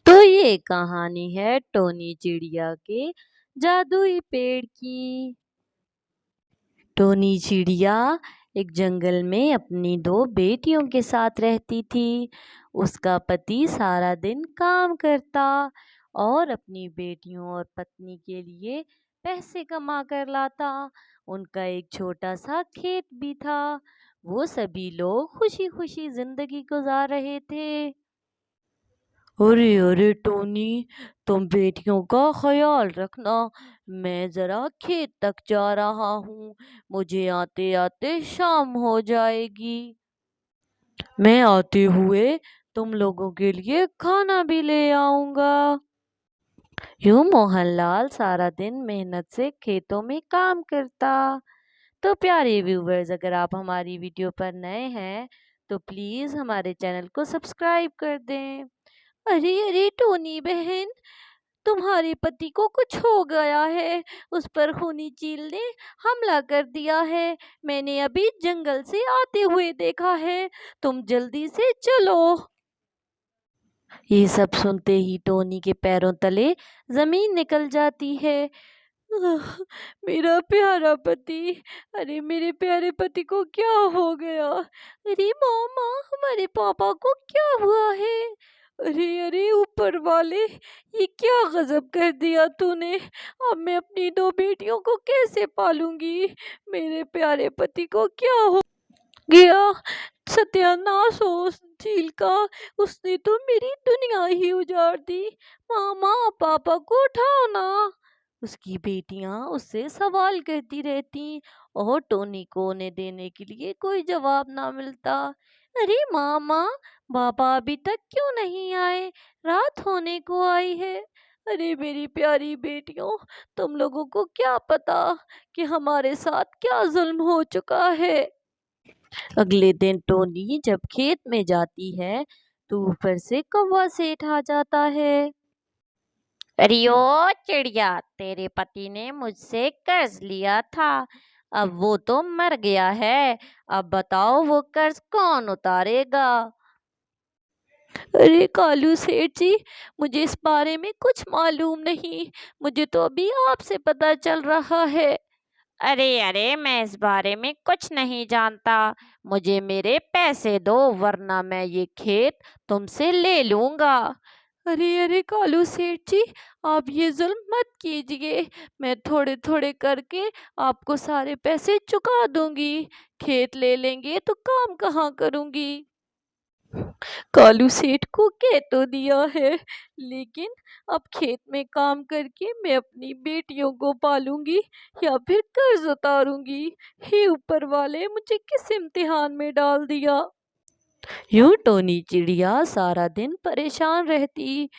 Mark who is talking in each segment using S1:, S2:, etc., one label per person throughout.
S1: तो ये कहानी है टोनी चिड़िया के जादुई पेड़ की। टोनी चिड़िया एक जंगल में अपनी दो बेटियों के साथ रहती थी। उसका पति सारा दिन काम करता और अपनी बेटियों और पत्नी के लिए पैसे कमा कर लाता। उनका एक छोटा सा खेत भी था। वो सभी लोग खुशी खुशी जिंदगी गुजार रहे थे। अरे अरे टोनी, तुम बेटियों का ख्याल रखना। मैं जरा खेत तक जा रहा हूँ। मुझे आते आते शाम हो जाएगी। मैं आते हुए तुम लोगों के लिए खाना भी ले आऊंगा। यूं मोहनलाल सारा दिन मेहनत से खेतों में काम करता। तो प्यारे व्यूवर्स, अगर आप हमारी वीडियो पर नए हैं तो प्लीज हमारे चैनल को सब्सक्राइब कर दें। अरे अरे टोनी बहन, तुम्हारे पति को कुछ हो गया है। उस पर खूनी चील ने हमला कर दिया है। मैंने अभी जंगल से आते हुए देखा है। तुम जल्दी से चलो। ये सब सुनते ही टोनी के पैरों तले जमीन निकल जाती है। आह, मेरा प्यारा पति। अरे मेरे प्यारे पति को क्या हो गया। अरे मामा, हमारे पापा को क्या हुआ है। अरे अरे ऊपर वाले, ये क्या गजब कर दिया तूने। अब मैं अपनी दो बेटियों को कैसे पालूंगी। मेरे प्यारे पति को क्या हो गया। सत्यानाश हो उस झील का। उसने तो मेरी दुनिया ही उजाड़ दी। मामा, पापा को उठाओ ना। उसकी बेटियां उससे सवाल करती रहती और टोनी को उन्हें देने के लिए कोई जवाब ना मिलता। अरे मामा, पापा अभी तक क्यों नहीं आए। रात होने को आई है। अरे मेरी प्यारी बेटियों, तुम लोगों को क्या पता कि हमारे साथ क्या जुल्म हो चुका है। अगले दिन टोनी जब खेत में जाती है तो ऊपर से कौवा सेठ आ जाता है। अरे ओ चिड़िया, तेरे पति ने मुझसे कर्ज लिया था। अब वो तो मर गया है। अब बताओ वो कर्ज कौन उतारेगा। अरे कालू सेठ जी, मुझे इस बारे में कुछ मालूम नहीं। मुझे तो अभी आपसे पता चल रहा है। अरे अरे, मैं इस बारे में कुछ नहीं जानता। मुझे मेरे पैसे दो वरना मैं ये खेत तुमसे ले लूंगा। अरे अरे कालू सेठ जी, आप ये जुल्म मत कीजिए। मैं थोड़े थोड़े करके आपको सारे पैसे चुका दूंगी। खेत ले लेंगे तो काम कहाँ करूंगी। कालू सेठ को कह तो दिया है, लेकिन अब खेत में काम करके मैं अपनी बेटियों को पालूंगी या फिर कर्ज उतारूंगी। हे ऊपर वाले, मुझे किस इम्तिहान में डाल दिया। यूं टोनी चिड़िया सारा दिन परेशान रहती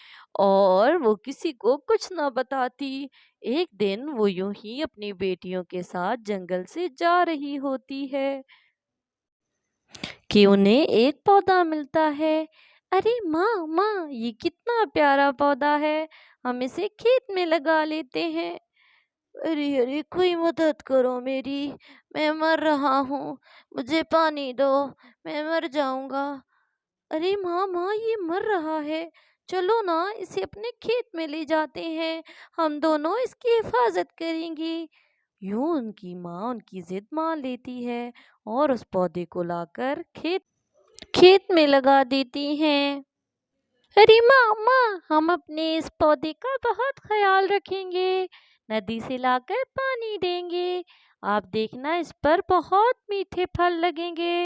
S1: और वो किसी को कुछ न बताती। एक दिन वो यूं ही अपनी बेटियों के साथ जंगल से जा रही होती है कि उन्हें एक पौधा मिलता है। अरे माँ माँ, ये कितना प्यारा पौधा है। हम इसे खेत में लगा लेते हैं। अरे अरे, कोई मदद करो मेरी। मैं मर रहा हूँ। मुझे पानी दो। मैं मर जाऊंगा। अरे माँ माँ, ये मर रहा है। चलो ना, इसे अपने खेत में ले जाते हैं। हम दोनों इसकी हिफाजत करेंगे। यूं उनकी माँ उनकी जिद मान लेती है और उस पौधे को लाकर खेत खेत में लगा देती हैं। अरे माँ माँ, हम अपने इस पौधे का बहुत ख्याल रखेंगे। नदी से लाकर पानी देंगे। आप देखना, इस पर बहुत मीठे फल लगेंगे।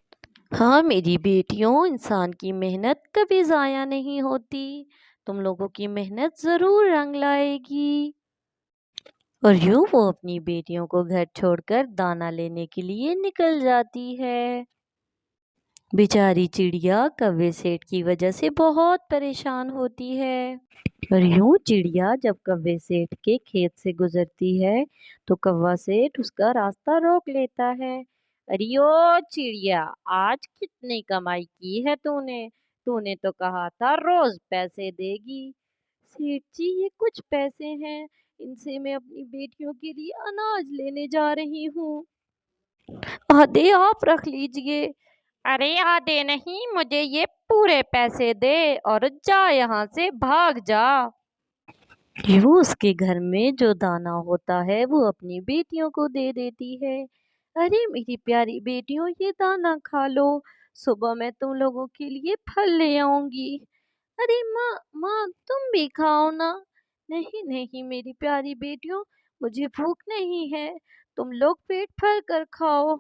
S1: हाँ मेरी बेटियों, इंसान की मेहनत कभी ज़ाया नहीं होती। तुम लोगों की मेहनत ज़रूर रंग लाएगी। और यूं वो अपनी बेटियों को घर छोड़कर दाना लेने के लिए निकल जाती है। बेचारी चिड़िया कौवे सेठ की वजह से बहुत परेशान होती है। और यूं चिड़िया जब कौवे सेठ के खेत से गुजरती है तो कौवा सेठ उसका रास्ता रोक लेता है। अरे ओ चिड़िया, आज कितनी कमाई की है तूने। तूने तो कहा था रोज पैसे देगी। सेठ जी, ये कुछ पैसे हैं। इनसे मैं अपनी बेटियों के लिए अनाज लेने जा रही हूँ। आधे आप रख लीजिए। अरे आधे नहीं, मुझे ये पूरे पैसे दे और जा यहाँ से, भाग जा। यूं उसके घर में जो दाना होता है वो अपनी बेटियों को दे देती है। अरे मेरी प्यारी बेटियों, ये दाना खा लो, सुबह मैं तुम लोगों के लिए फल ले आऊंगी। अरे माँ, माँ तुम भी खाओ ना। नहीं नहीं मेरी प्यारी बेटियों, मुझे भूख नहीं है, तुम लोग पेट भर कर खाओ।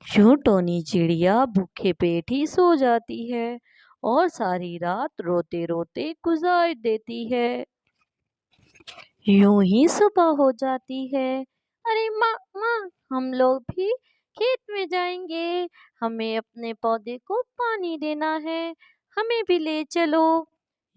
S1: यूं टोनी चिड़िया भूखे पेट ही सो जाती है और सारी रात रोते रोते गुजार देती है। यूं ही सुबह हो जाती है। अरे माँ, माँ हम लोग भी खेत में जाएंगे, हमें अपने पौधे को पानी देना है, हमें भी ले चलो।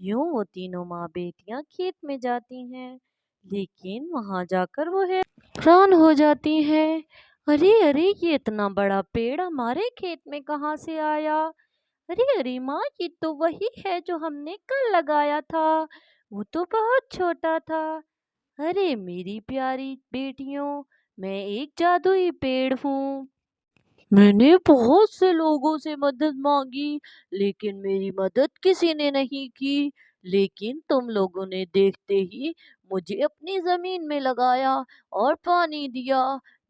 S1: यूं वो तीनों माँ बेटियां खेत में जाती हैं, लेकिन वहां जाकर वो हैरान हो जाती हैं। अरे अरे, ये इतना बड़ा पेड़ हमारे खेत में कहाँ से आया? अरे अरे माँ, ये तो वही है जो हमने कल लगाया था, वो तो बहुत छोटा था। अरे मेरी प्यारी बेटियों, मैं एक जादुई पेड़ हूँ। मैंने बहुत से लोगों से मदद मांगी, लेकिन मेरी मदद किसी ने नहीं की। लेकिन तुम लोगों ने देखते ही मुझे अपनी जमीन में लगाया और पानी दिया।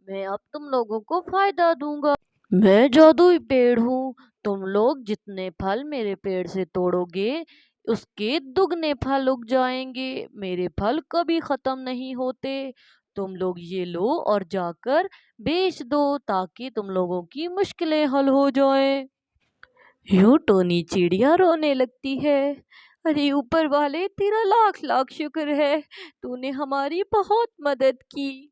S1: मैं अब तुम लोगों को फायदा दूंगा। मैं जादुई पेड़ हूँ, तुम लोग जितने फल मेरे पेड़ से तोड़ोगे उसके दुगने फल उग जाएंगे। मेरे फल कभी खत्म नहीं होते। तुम लोग ये लो और जाकर बेच दो ताकि तुम लोगों की मुश्किलें हल हो जाएं। यूं टोनी चिड़िया रोने लगती है। अरे ऊपर वाले, तेरा लाख लाख शुक्र है, तूने हमारी बहुत मदद की।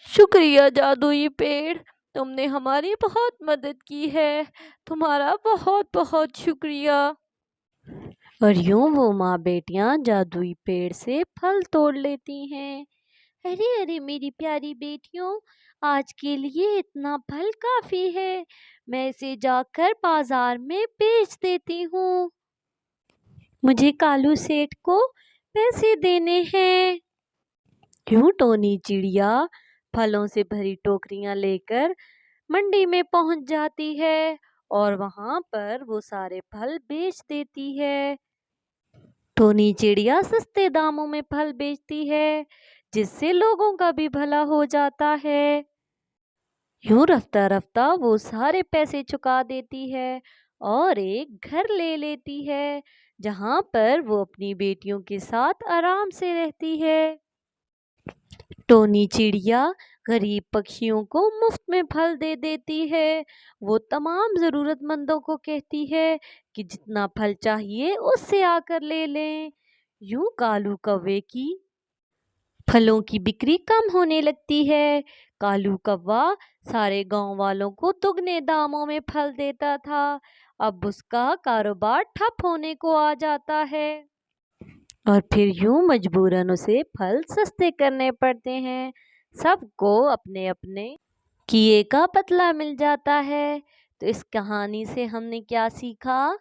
S1: शुक्रिया जादुई पेड़, तुमने हमारी बहुत मदद की है, तुम्हारा बहुत बहुत शुक्रिया। और यूं वो माँ बेटियां जादुई पेड़ से फल तोड़ लेती हैं। अरे अरे मेरी प्यारी बेटियों, आज के लिए इतना फल काफी है, मैं इसे जाकर बाजार में बेच देती हूँ, मुझे कालू सेठ को पैसे देने हैं। क्यों टोनी चिड़िया फलों से भरी टोकरियां लेकर मंडी में पहुंच जाती है और वहां पर वो सारे फल बेच देती है। टोनी चिड़िया सस्ते दामों में फल बेचती है, जिससे लोगों का भी भला हो जाता है। यूं रफ्ता रफ्ता वो सारे पैसे चुका देती है और एक घर ले लेती है, जहां पर वो अपनी बेटियों के साथ आराम से रहती है। टोनी चिड़िया गरीब पक्षियों को मुफ्त में फल दे देती है। वो तमाम जरूरतमंदों को कहती है कि जितना फल चाहिए उससे आकर ले लें। यूं कालू कौवे की फलों की बिक्री कम होने लगती है। कालू कौवा सारे गांव वालों को दुगने दामों में फल देता था। अब उसका कारोबार ठप होने को आ जाता है और फिर यूं मजबूरन उसे फल सस्ते करने पड़ते हैं। सबको अपने अपने किए का बदला मिल जाता है। तो इस कहानी से हमने क्या सीखा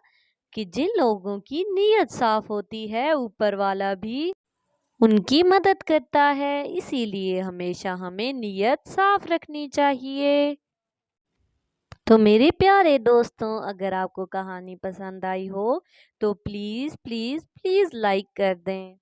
S1: कि जिन लोगों की नीयत साफ होती है, ऊपर वाला भी उनकी मदद करता है। इसीलिए हमेशा हमें नीयत साफ रखनी चाहिए। तो मेरे प्यारे दोस्तों, अगर आपको कहानी पसंद आई हो तो प्लीज़ प्लीज़ प्लीज़ लाइक कर दें।